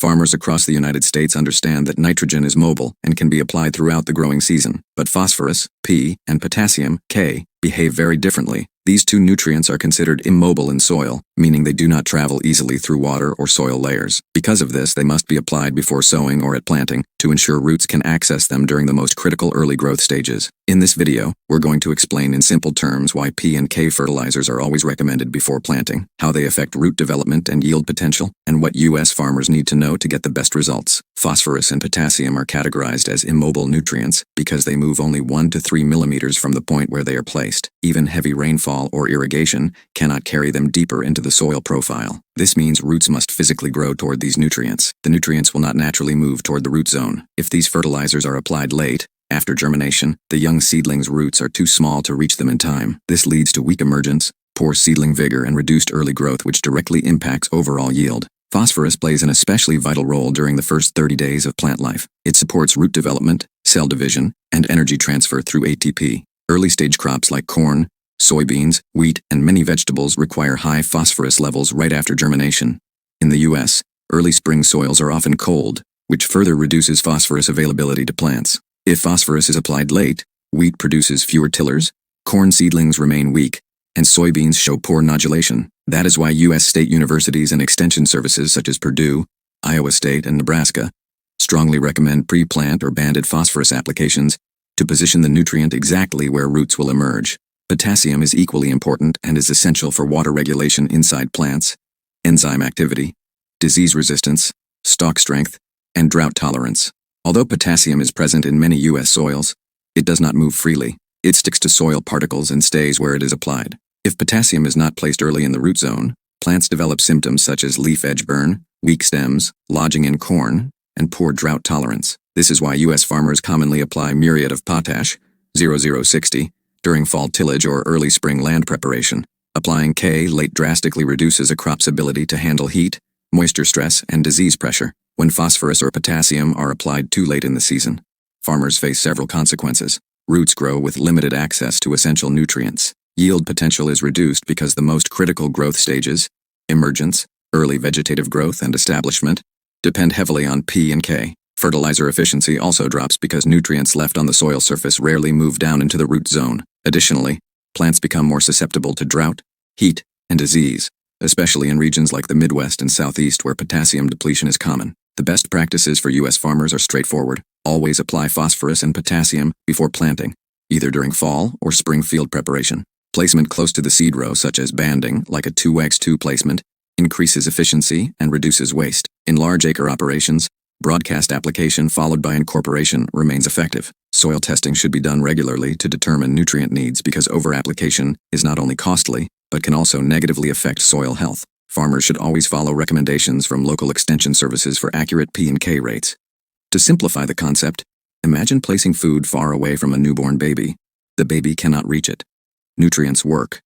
Farmers across the United States understand that nitrogen is mobile and can be applied throughout the growing season, but phosphorus, P, and potassium, K, behave very differently. These two nutrients are considered immobile in soil, meaning they do not travel easily through water or soil layers. Because of this, they must be applied before sowing or at planting to ensure roots can access them during the most critical early growth stages. In this video, we're going to explain in simple terms why P and K fertilizers are always recommended before planting, how they affect root development and yield potential, and what U.S. farmers need to know to get the best results. Phosphorus and potassium are categorized as immobile nutrients because they move only 1 to 3 millimeters from the point where they are placed. Even heavy rainfall or irrigation cannot carry them deeper into the soil profile. This means roots must physically grow toward these nutrients. The nutrients will not naturally move toward the root zone. If these fertilizers are applied late, after germination, the young seedling's roots are too small to reach them in time. This leads to weak emergence, poor seedling vigor, and reduced early growth, which directly impacts overall yield. Phosphorus plays an especially vital role during the first 30 days of plant life. It supports root development, cell division, and energy transfer through ATP. Early-stage crops like corn, soybeans, wheat, and many vegetables require high phosphorus levels right after germination. In the U.S., early spring soils are often cold, which further reduces phosphorus availability to plants. If phosphorus is applied late, wheat produces fewer tillers, corn seedlings remain weak, and soybeans show poor nodulation. That is why U.S. state universities and extension services such as Purdue, Iowa State, and Nebraska strongly recommend pre-plant or banded phosphorus applications to position the nutrient exactly where roots will emerge. Potassium is equally important and is essential for water regulation inside plants, enzyme activity, disease resistance, stalk strength, and drought tolerance. Although potassium is present in many U.S. soils, it does not move freely. It sticks to soil particles and stays where it is applied. If potassium is not placed early in the root zone, plants develop symptoms such as leaf edge burn, weak stems, lodging in corn, and poor drought tolerance. This is why U.S. farmers commonly apply muriate of potash, 0060, during fall tillage or early spring land preparation. Applying K late drastically reduces a crop's ability to handle heat, moisture stress, and disease pressure. When phosphorus or potassium are applied too late in the season, farmers face several consequences. Roots grow with limited access to essential nutrients. Yield potential is reduced because the most critical growth stages, emergence, early vegetative growth, and establishment, depend heavily on P and K. Fertilizer efficiency also drops because nutrients left on the soil surface rarely move down into the root zone. Additionally, plants become more susceptible to drought, heat, and disease, especially in regions like the Midwest and Southeast where potassium depletion is common. The best practices for U.S. farmers are straightforward. Always apply phosphorus and potassium before planting, either during fall or spring field preparation. Placement close to the seed row, such as banding, like a 2x2 placement, increases efficiency and reduces waste. In large acre operations, broadcast application followed by incorporation remains effective. Soil testing should be done regularly to determine nutrient needs because over-application is not only costly, but can also negatively affect soil health. Farmers should always follow recommendations from local extension services for accurate P and K rates. To simplify the concept, imagine placing food far away from a newborn baby. The baby cannot reach it. Nutrients work,